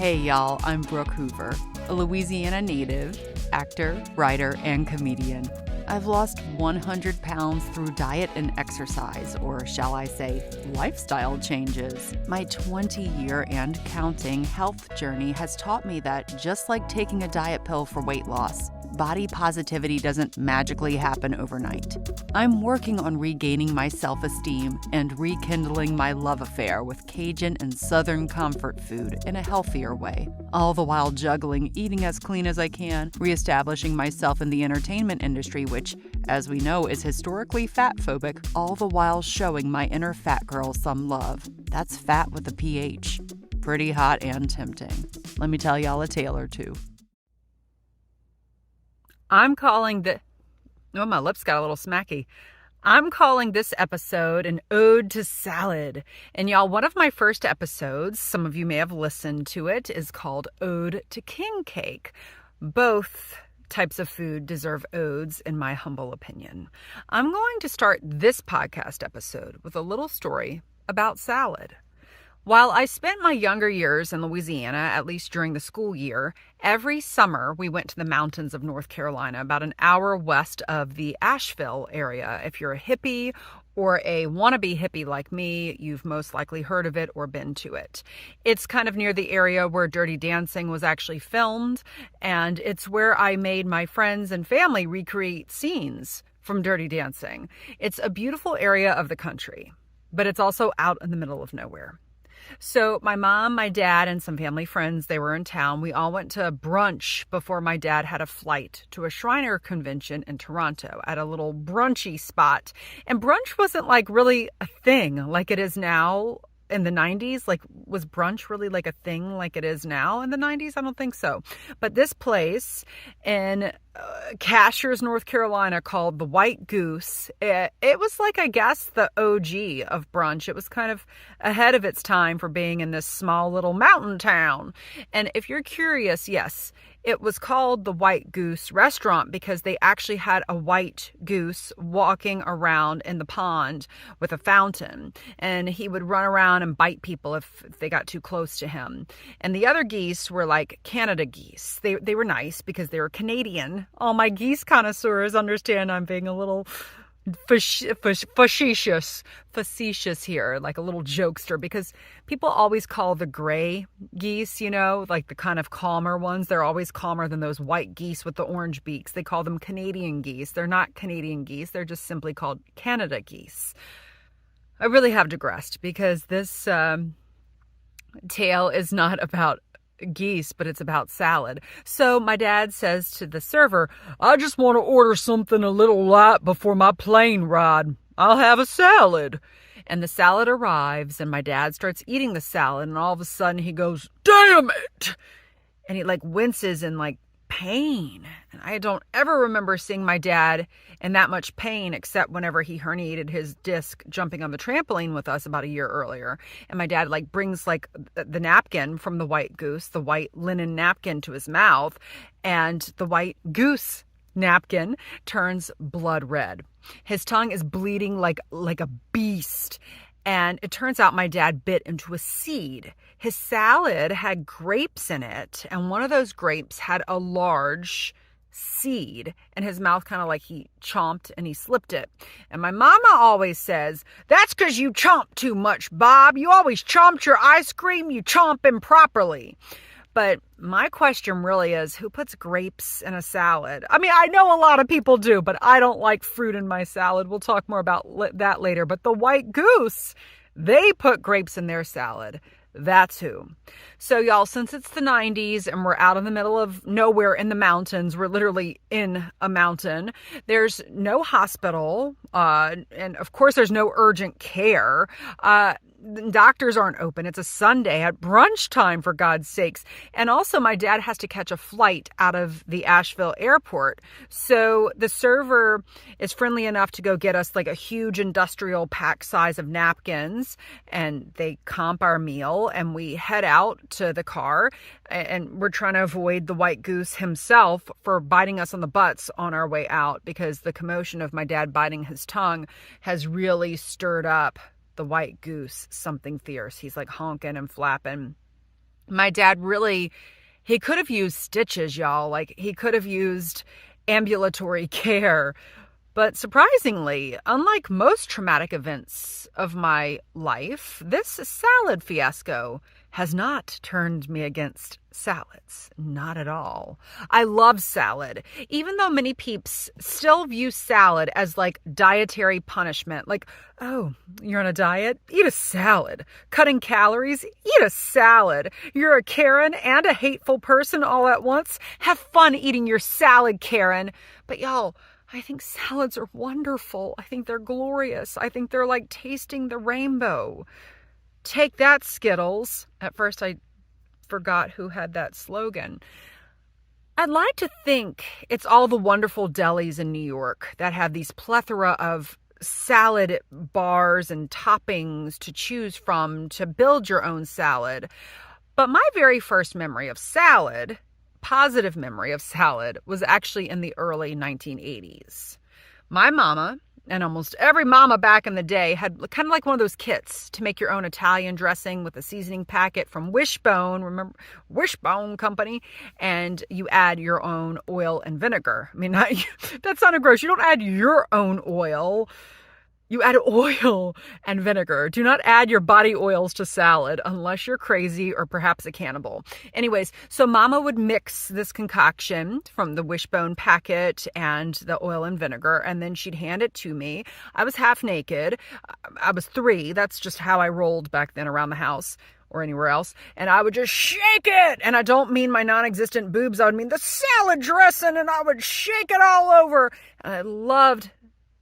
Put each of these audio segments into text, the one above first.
Hey y'all, I'm Brooke Hoover, a Louisiana native, actor, writer, and comedian. I've lost 100 pounds through diet and exercise, or shall I say, lifestyle changes. My 20-year and counting health journey has taught me that just like taking a diet pill for weight loss, body positivity doesn't magically happen overnight. I'm working on regaining my self-esteem and rekindling my love affair with Cajun and Southern comfort food in a healthier way, all the while juggling eating as clean as I can, reestablishing myself in the entertainment industry, which, as we know, is historically fat-phobic, all the while showing my inner fat girl some love. That's fat with a PH. Pretty hot and tempting. Let me tell y'all a tale or two. I'm calling my lips got a little smacky. I'm calling this episode an ode to salad. And y'all, one of my first episodes, some of you may have listened to it, is called Ode to King Cake. Both types of food deserve odes, in my humble opinion. I'm going to start this podcast episode with a little story about salad. While I spent my younger years in Louisiana, at least during the school year, every summer we went to the mountains of North Carolina, about an hour west of the Asheville area. If you're a hippie or a wannabe hippie like me, you've most likely heard of it or been to it. It's kind of near the area where Dirty Dancing was actually filmed, and it's where I made my friends and family recreate scenes from Dirty Dancing. It's a beautiful area of the country, but it's also out in the middle of nowhere. So my mom, my dad, and some family friends, they were in town. We all went to brunch before my dad had a flight to a Shriner convention in Toronto at a little brunchy spot. And brunch wasn't like really a thing like it is now in the 90s. Like, was brunch really like a thing like it is now in the 90s? I don't think so. But this place in Cashiers, North Carolina, called the White Goose. It was like, I guess, the OG of brunch. It was kind of ahead of its time for being in this small little mountain town. And if you're curious, yes, it was called the White Goose Restaurant because they actually had a white goose walking around in the pond with a fountain. And he would run around and bite people if they got too close to him. And the other geese were like Canada geese. They were nice because they were Canadian. All my geese connoisseurs understand I'm being a little facetious here, like a little jokester, because people always call the gray geese, like the kind of calmer ones, they're always calmer than those white geese with the orange beaks. They call them Canadian geese. They're not Canadian geese. They're just simply called Canada geese. I really have digressed because this tale is not about geese, but it's about salad. So my dad says to the server, "I just want to order something a little light before my plane ride. I'll have a salad." And the salad arrives, and my dad starts eating the salad, and all of a sudden he goes, "Damn it!" And he winces in pain. And I don't ever remember seeing my dad in that much pain, except whenever he herniated his disc jumping on the trampoline with us about a year earlier. And my dad brings the napkin from the White Goose, the white linen napkin, to his mouth, and the White Goose napkin turns blood red. His tongue is bleeding like a beast. And it turns out my dad bit into a seed. His salad had grapes in it, and one of those grapes had a large seed, and his mouth kind of he chomped and he slipped it. And my mama always says, "That's because you chomp too much, Bob. You always chomped your ice cream. You chomp improperly." But my question really is, who puts grapes in a salad? I mean, I know a lot of people do, but I don't like fruit in my salad. We'll talk more about that later. But the White Goose, they put grapes in their salad. That's who. So y'all, since it's the 90s and we're out in the middle of nowhere in the mountains, we're literally in a mountain. There's no hospital. And of course, there's no urgent care. Doctors aren't open. It's a Sunday at brunch time, for God's sakes. And also my dad has to catch a flight out of the Asheville airport. So the server is friendly enough to go get us a huge industrial pack size of napkins, and they comp our meal, and we head out to the car, and we're trying to avoid the White Goose himself for biting us on the butts on our way out, because the commotion of my dad biting his tongue has really stirred up the White Goose something fierce. He's honking and flapping. My dad really, he could have used stitches, y'all. Like, he could have used ambulatory care. But surprisingly, unlike most traumatic events of my life, this salad fiasco has not turned me against salads. Not at all. I love salad, even though many peeps still view salad as like dietary punishment. Like, oh, you're on a diet? Eat a salad. Cutting calories? Eat a salad. You're a Karen and a hateful person all at once? Have fun eating your salad, Karen. But y'all, I think salads are wonderful. I think they're glorious. I think they're like tasting the rainbow. Take that, Skittles. At first, I forgot who had that slogan. I'd like to think it's all the wonderful delis in New York that have these plethora of salad bars and toppings to choose from to build your own salad. But my very first memory of salad, positive memory of salad, was actually in the early 1980s. My mama, and almost every mama back in the day, had kind of like one of those kits to make your own Italian dressing with a seasoning packet from Wishbone, remember Wishbone Company, and you add your own oil and vinegar. I mean, that sounded gross. You don't add your own oil. You add oil and vinegar. Do not add your body oils to salad unless you're crazy or perhaps a cannibal. Anyways, so mama would mix this concoction from the Wishbone packet and the oil and vinegar, and then she'd hand it to me. I was half naked. I was 3. That's just how I rolled back then around the house or anywhere else. And I would just shake it. And I don't mean my non-existent boobs. I would mean the salad dressing, and I would shake it all over. And I loved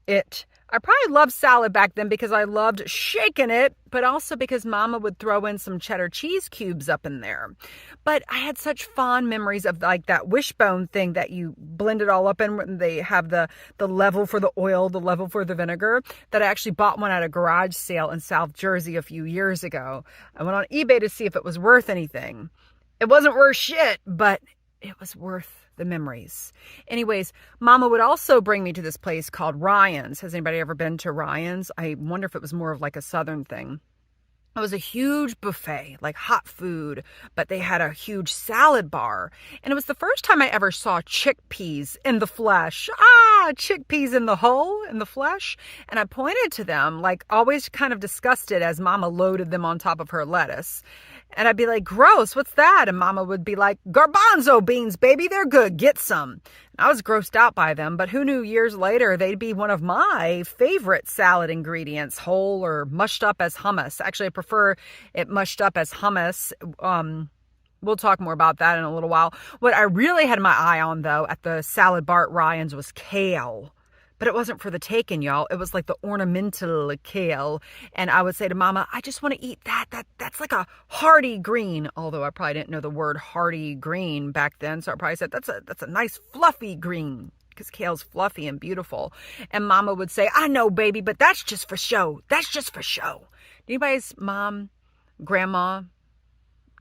it. I probably loved salad back then because I loved shaking it, but also because mama would throw in some cheddar cheese cubes up in there. But I had such fond memories of like that Wishbone thing that you blend it all up in when they have the level for the oil, the level for the vinegar, that I actually bought one at a garage sale in South Jersey a few years ago. I went on eBay to see if it was worth anything. It wasn't worth shit, but it was worth the memories. Anyways, mama would also bring me to this place called Ryan's. Has anybody ever been to Ryan's? I wonder if it was more of like a Southern thing. It was a huge buffet, like hot food, but they had a huge salad bar. And it was the first time I ever saw chickpeas in the flesh. Chickpeas in the hole, in the flesh. And I pointed to them, like always kind of disgusted as mama loaded them on top of her lettuce. And I'd be like, gross, what's that? And mama would be like, garbanzo beans, baby, they're good, get some. And I was grossed out by them, but who knew years later they'd be one of my favorite salad ingredients, whole or mushed up as hummus. Actually, I prefer it mushed up as hummus. We'll talk more about that in a little while. What I really had my eye on, though, at the salad bar at Ryan's was kale. But it wasn't for the taking, y'all. It was like the ornamental kale. And I would say to mama, I just want to eat that. That's like a hearty green. Although I probably didn't know the word hearty green back then. So I probably said, that's a nice fluffy green. Because kale's fluffy and beautiful. And mama would say, I know, baby, but that's just for show. That's just for show. Did anybody's mom, grandma,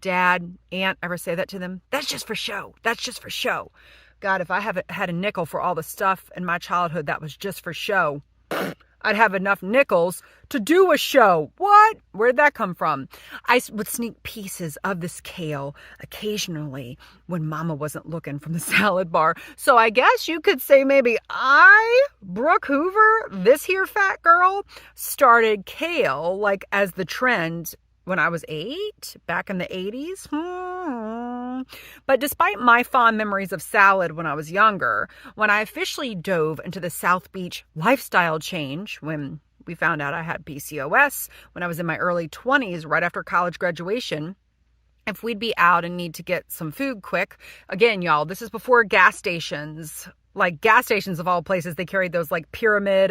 dad, aunt ever say that to them? That's just for show. That's just for show. God, if I haven't had a nickel for all the stuff in my childhood that was just for show, I'd have enough nickels to do a show. What? Where'd that come from? I would sneak pieces of this kale occasionally when mama wasn't looking from the salad bar. So I guess you could say maybe I, Brooke Hoover, this here fat girl, started kale like as the trend when I was 8, back in the 80s. But despite my fond memories of salad when I was younger, when I officially dove into the South Beach lifestyle change, when we found out I had PCOS, when I was in my early 20s, right after college graduation, if we'd be out and need to get some food quick, again, y'all, this is before gas stations. Like gas stations of all places, they carried those like pyramid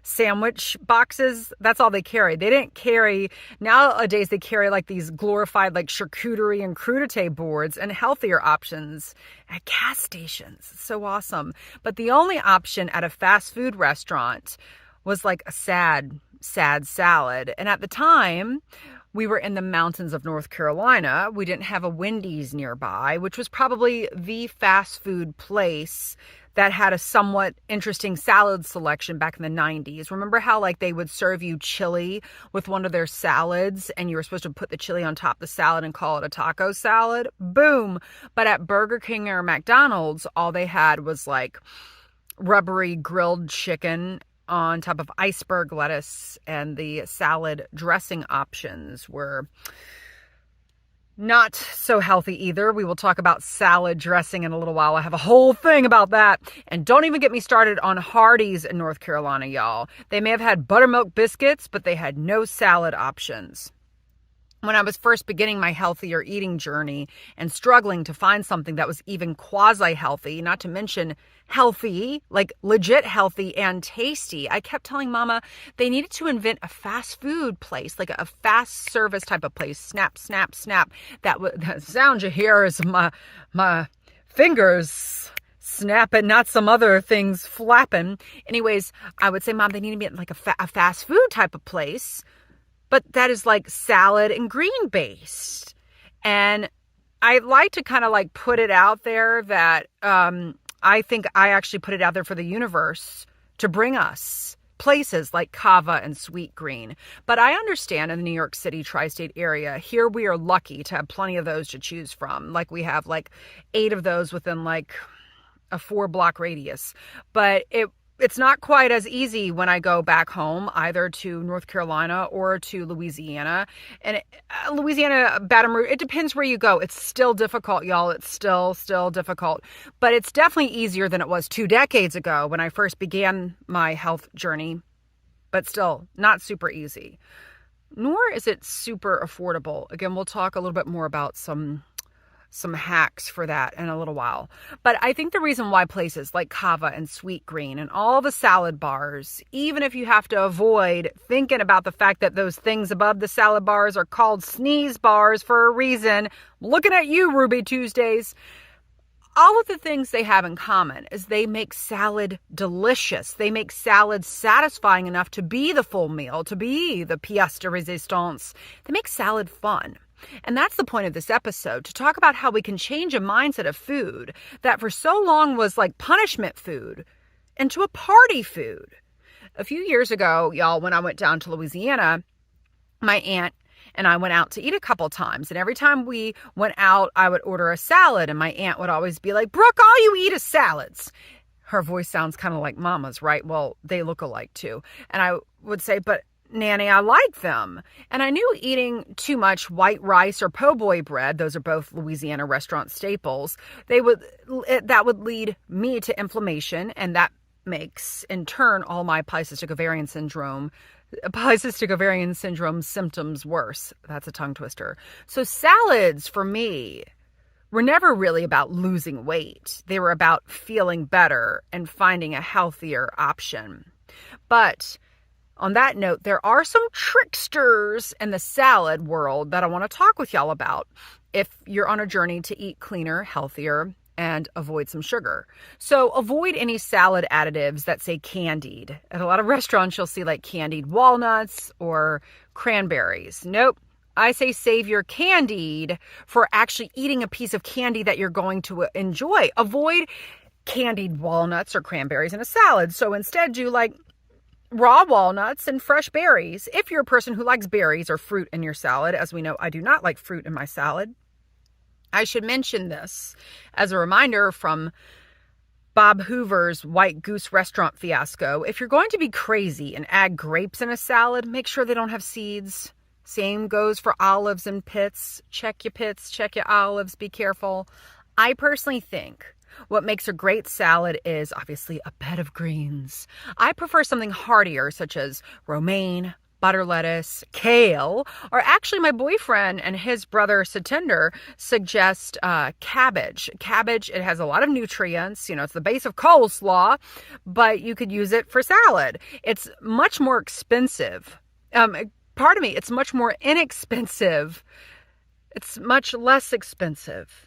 sandwich boxes. That's all they carried. They didn't carry, nowadays they carry like these glorified like charcuterie and crudité boards and healthier options at gas stations. It's so awesome. But the only option at a fast food restaurant was like a sad salad. And at the time, we were in the mountains of North Carolina. We didn't have a Wendy's nearby, which was probably the fast food place that had a somewhat interesting salad selection back in the 90s. Remember how like they would serve you chili with one of their salads and you were supposed to put the chili on top of the salad and call it a taco salad? Boom. But at Burger King or McDonald's, all they had was like rubbery grilled chicken on top of iceberg lettuce, and the salad dressing options were not so healthy either. We will talk about salad dressing in a little while. I have a whole thing about that. And don't even get me started on Hardee's in North Carolina, y'all. They may have had buttermilk biscuits, but they had no salad options. When I was first beginning my healthier eating journey and struggling to find something that was even quasi-healthy, not to mention healthy, like legit healthy and tasty, I kept telling Mama they needed to invent a fast food place, like a fast service type of place. Snap, snap, snap. That sound you hear is my fingers snapping, not some other things flapping. Anyways, I would say, Mom, they need to be like a fast food type of place. But that is like salad and green based. And I like to kind of like put it out there that I think I actually put it out there for the universe to bring us places like Kava and Sweet Green. But I understand in the New York City tri-state area, here we are lucky to have plenty of those to choose from. Like we have like 8 of those within like a 4-block radius. But it's not quite as easy when I go back home, either to North Carolina or to Louisiana. And Louisiana, Baton Rouge, it depends where you go. It's still difficult, y'all. It's still difficult. But it's definitely easier than it was 2 decades ago when I first began my health journey. But still, not super easy. Nor is it super affordable. Again, we'll talk a little bit more about some hacks for that in a little while. But I think the reason why places like Kava and Sweet Green and all the salad bars, even if you have to avoid thinking about the fact that those things above the salad bars are called sneeze bars for a reason, looking at you, Ruby Tuesdays, all of the things they have in common is they make salad delicious. They make salad satisfying enough to be the full meal, to be the pièce de résistance. They make salad fun. And that's the point of this episode, to talk about how we can change a mindset of food that for so long was like punishment food into a party food. A few years ago, y'all, when I went down to Louisiana, my aunt and I went out to eat a couple times. And every time we went out, I would order a salad. And my aunt would always be like, Brooke, all you eat is salads. Her voice sounds kind of like Mama's, right? Well, they look alike too. And I would say, but Nanny, I like them. And I knew eating too much white rice or po' boy bread, those are both Louisiana restaurant staples, that would lead me to inflammation, and that makes, in turn, all my polycystic ovarian syndrome symptoms worse. That's a tongue twister. So salads, for me, were never really about losing weight. They were about feeling better and finding a healthier option. But on that note, there are some tricksters in the salad world that I want to talk with y'all about if you're on a journey to eat cleaner, healthier, and avoid some sugar. So avoid any salad additives that say candied. At a lot of restaurants, you'll see like candied walnuts or cranberries. Nope. I say save your candied for actually eating a piece of candy that you're going to enjoy. Avoid candied walnuts or cranberries in a salad. So instead do like raw walnuts and fresh berries. If you're a person who likes berries or fruit in your salad, as we know, I do not like fruit in my salad. I should mention this as a reminder from Bob Hoover's White Goose restaurant fiasco. If you're going to be crazy and add grapes in a salad, make sure they don't have seeds. Same goes for olives and pits. Check your pits, check your olives, be careful. I personally think what makes a great salad is obviously a bed of greens. I prefer something heartier, such as romaine, butter lettuce, kale, or actually my boyfriend and his brother Satinder suggest cabbage. Cabbage, it has a lot of nutrients. You know, it's the base of coleslaw, but you could use it for salad. It's much more expensive. It's much more inexpensive. It's much less expensive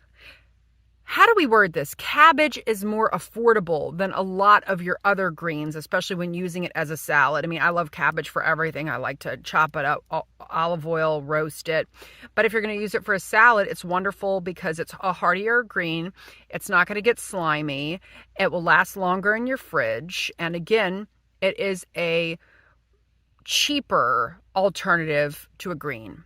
how do we word this? Cabbage is more affordable than a lot of your other greens, especially when using it as a salad. I mean, I love cabbage for everything. I like to chop it up, olive oil, roast it. But if you're going to use it for a salad, it's wonderful because it's a heartier green. It's not going to get slimy. It will last longer in your fridge. And again, it is a cheaper alternative to a green.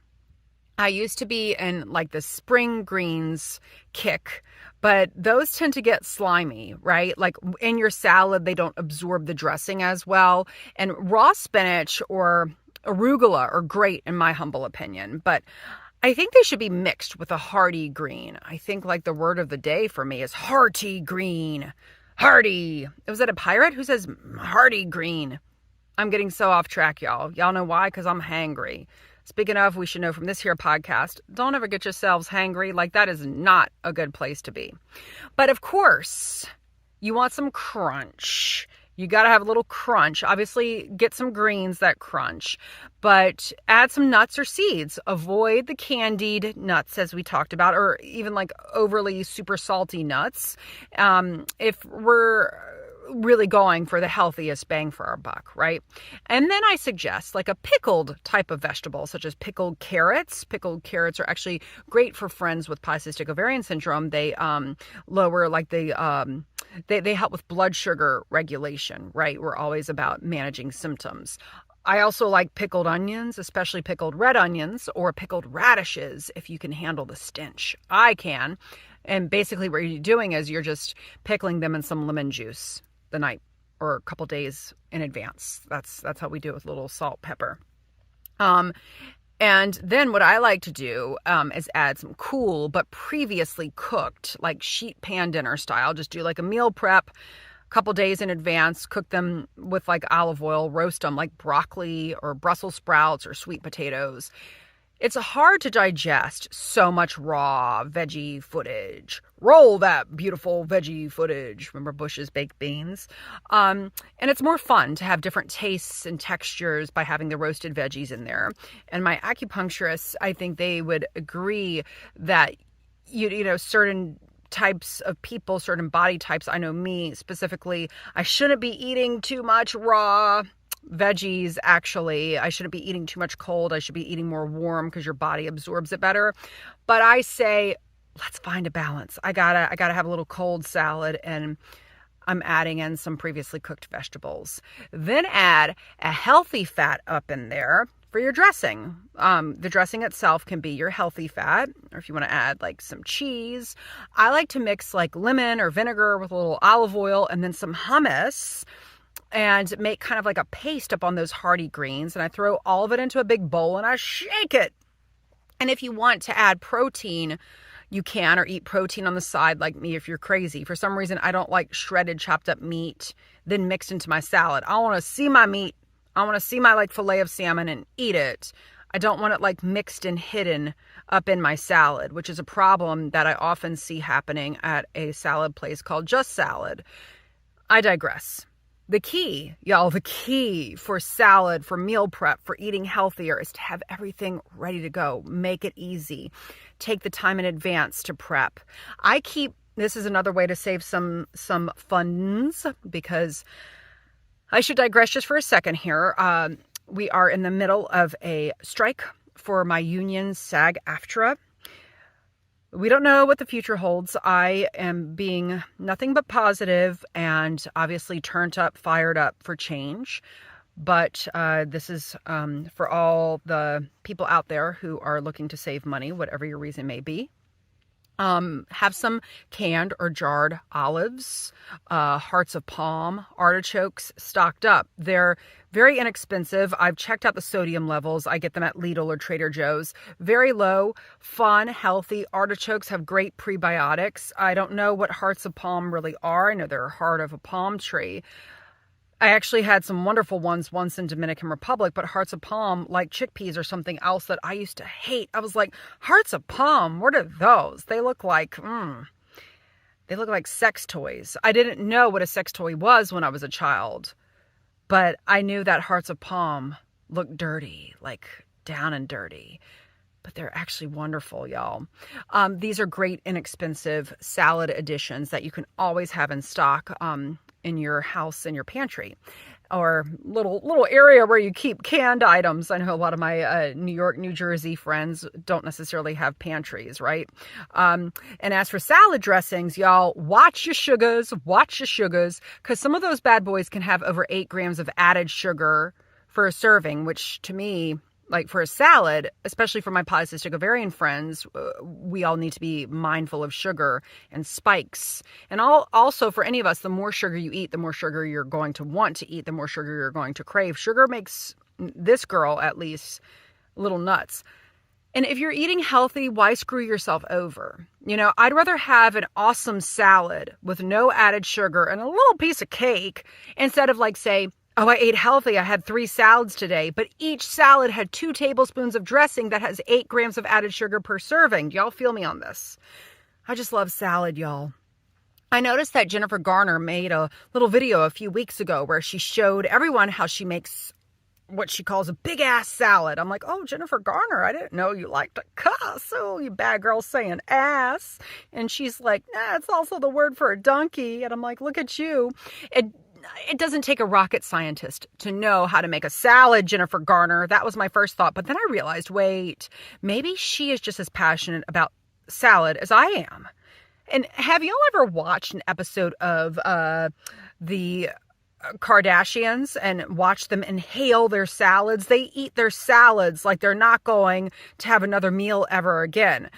I used to be in like the spring greens kick, but those tend to get slimy, right? Like in your salad, they don't absorb the dressing as well. And raw spinach or arugula are great in my humble opinion, but I think they should be mixed with a hearty green. I think like the word of the day for me is hearty green. Hearty. Was that a pirate who says hearty green? I'm getting so off track, y'all. Y'all know why? Because I'm hangry. Speaking of, we should know from this here podcast, don't ever get yourselves hangry. Like that is not a good place to be. But of course, you want some crunch. You got to have a little crunch. Obviously, get some greens that crunch, but add some nuts or seeds. Avoid the candied nuts, as we talked about, or even like overly super salty nuts. If we're really going for the healthiest bang for our buck, right? And then I suggest like a pickled type of vegetable, such as pickled carrots. Pickled carrots are actually great for friends with polycystic ovarian syndrome. They lower like they help with blood sugar regulation, right? We're always about managing symptoms. I also like pickled onions, especially pickled red onions or pickled radishes if you can handle the stench. I can. And basically what you're doing is you're just pickling them in some lemon juice the night or a couple days in advance. That's how we do it with a little salt, pepper. And then what I like to do is add some cool but previously cooked, like sheet pan dinner style. Just do like a meal prep a couple days in advance, cook them with like olive oil, roast them like broccoli or Brussels sprouts or sweet potatoes. It's hard to digest so much raw veggie footage. Roll that beautiful veggie footage. Remember Bush's baked beans? And it's more fun to have different tastes and textures by having the roasted veggies in there. And my acupuncturists, I think they would agree that, you know, certain types of people, certain body types, I know me specifically, I shouldn't be eating too much raw veggies. Actually, I shouldn't be eating too much cold. I should be eating more warm because your body absorbs it better. But I say, let's find a balance. I gotta have a little cold salad, and I'm adding in some previously cooked vegetables. Then add a healthy fat up in there for your dressing. The dressing itself can be your healthy fat, or if you want to add like some cheese. I like to mix like lemon or vinegar with a little olive oil and then some hummus, and make kind of like a paste up on those hearty greens. And I throw all of it into a big bowl and I shake it. And if you want to add protein, you can, or eat protein on the side like me if you're crazy. For some reason, I don't like shredded chopped up meat then mixed into my salad. I want to see my meat. I want to see my like fillet of salmon and eat it. I don't want it like mixed and hidden up in my salad, which is a problem that I often see happening at a salad place called Just Salad. I digress. The key, y'all, the key for salad, for meal prep, for eating healthier is to have everything ready to go. Make it easy. Take the time in advance to prep. This is another way to save some funds, because I should digress just for a second here. We are in the middle of a strike for my union, SAG-AFTRA. We don't know what the future holds. I am being nothing but positive and obviously turned up, fired up for change. But this is for all the people out there who are looking to save money, whatever your reason may be. Have some canned or jarred olives, hearts of palm, artichokes stocked up. They're very inexpensive. I've checked out the sodium levels. I get them at Lidl or Trader Joe's. Very low, fun, healthy. Artichokes have great prebiotics. I don't know what hearts of palm really are. I know they're a heart of a palm tree. I actually had some wonderful ones once in Dominican Republic, but hearts of palm, like chickpeas or something else that I used to hate. I was like, hearts of palm, what are those? They look like sex toys. I didn't know what a sex toy was when I was a child, but I knew that hearts of palm looked dirty, like down and dirty. but they're actually wonderful, y'all. These are great, inexpensive salad additions that you can always have in stock in your house, in your pantry, or little area where you keep canned items. I know a lot of my New York, New Jersey friends don't necessarily have pantries, right? And as for salad dressings, y'all, watch your sugars, because some of those bad boys can have over 8 grams of added sugar for a serving, which to me, like for a salad, especially for my polycystic ovarian friends, we all need to be mindful of sugar and spikes. And also for any of us, the more sugar you eat, the more sugar you're going to want to eat, the more sugar you're going to crave. Sugar makes this girl, at least, a little nuts. And if you're eating healthy, why screw yourself over? I'd rather have an awesome salad with no added sugar and a little piece of cake instead of say, oh, I ate healthy. I had 3 salads today, but each salad had 2 tablespoons of dressing that has 8 grams of added sugar per serving. Do y'all feel me on this? I just love salad, y'all. I noticed that Jennifer Garner made a little video a few weeks ago where she showed everyone how she makes what she calls a big ass salad. I'm like, oh, Jennifer Garner, I didn't know you liked to cuss. Oh, you bad girl saying ass. And she's like, nah, it's also the word for a donkey. And I'm like, look at you. It doesn't take a rocket scientist to know how to make a salad, Jennifer Garner. That was my first thought. But then I realized, wait, maybe she is just as passionate about salad as I am. And have y'all ever watched an episode of the Kardashians and watched them inhale their salads? They eat their salads like they're not going to have another meal ever again.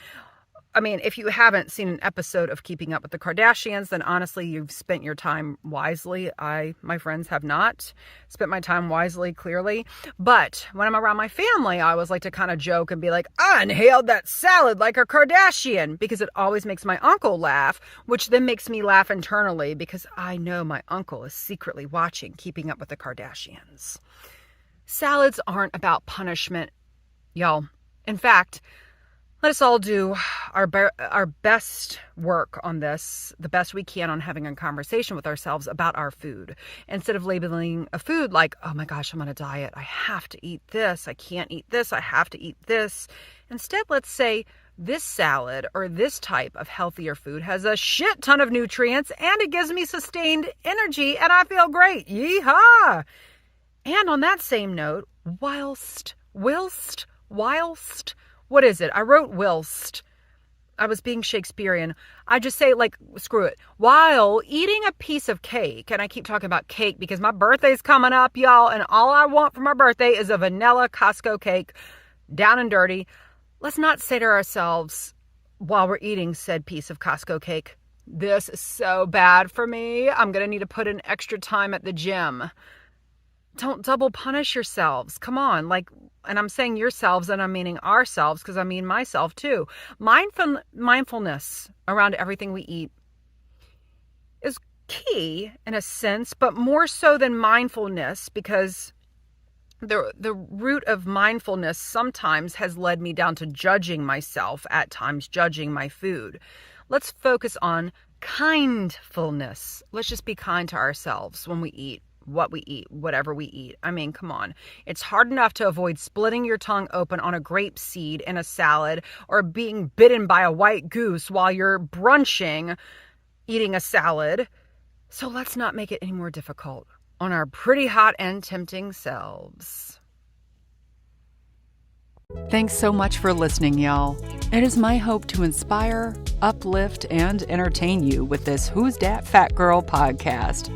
I mean, if you haven't seen an episode of Keeping Up with the Kardashians, then honestly, you've spent your time wisely. My friends, have not spent my time wisely, clearly. But when I'm around my family, I always like to kind of joke and be like, I inhaled that salad like a Kardashian, because it always makes my uncle laugh, which then makes me laugh internally because I know my uncle is secretly watching Keeping Up with the Kardashians. Salads aren't about punishment, y'all. In fact, let us all do our best work on this, the best we can on having a conversation with ourselves about our food. Instead of labeling a food like, oh my gosh, I'm on a diet. I have to eat this. I can't eat this. I have to eat this. Instead, let's say this salad or this type of healthier food has a shit ton of nutrients and it gives me sustained energy and I feel great. Yeehaw! And on that same note, whilst, what is it? I wrote whilst. I was being Shakespearean. I just say screw it. While eating a piece of cake, and I keep talking about cake because my birthday's coming up, y'all, and all I want for my birthday is a vanilla Costco cake, down and dirty. Let's not say to ourselves while we're eating said piece of Costco cake, this is so bad for me. I'm going to need to put in extra time at the gym. Don't double punish yourselves. Come on. And I'm saying yourselves and I'm meaning ourselves because I mean myself too. Mindfulness around everything we eat is key in a sense, but more so than mindfulness, because the root of mindfulness sometimes has led me down to judging myself, at times judging my food. Let's focus on kindfulness. Let's just be kind to ourselves when we eat. What we eat, whatever we eat. I mean, come on. It's hard enough to avoid splitting your tongue open on a grape seed in a salad or being bitten by a white goose while you're brunching eating a salad. So let's not make it any more difficult on our pretty hot and tempting selves. Thanks so much for listening, y'all. It is my hope to inspire, uplift, and entertain you with this Who's Dat Fat Girl podcast.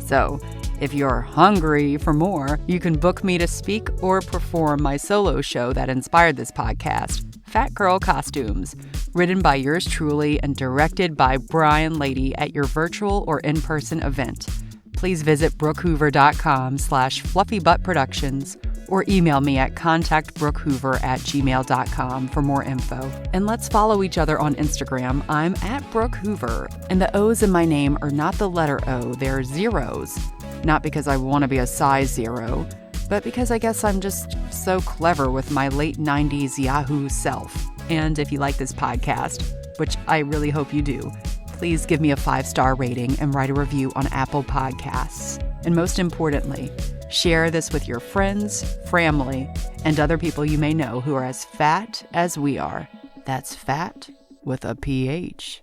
So, if you're hungry for more, you can book me to speak or perform my solo show that inspired this podcast, Fat Girl Costumes, written by yours truly and directed by Brian Lady at your virtual or in-person event. Please visit brookehoover.com/fluffybuttproductions or email me at contactbrookhoover@gmail.com for more info. And let's follow each other on Instagram. I'm at Brooke Hoover, and the O's in my name are not the letter O, they're zeros. Not because I want to be a size 0, but because I guess I'm just so clever with my late 90s Yahoo self. And if you like this podcast, which I really hope you do, please give me a 5-star rating and write a review on Apple Podcasts. And most importantly, Share this with your friends, family, and other people you may know who are as fat as we are. That's fat with a PH.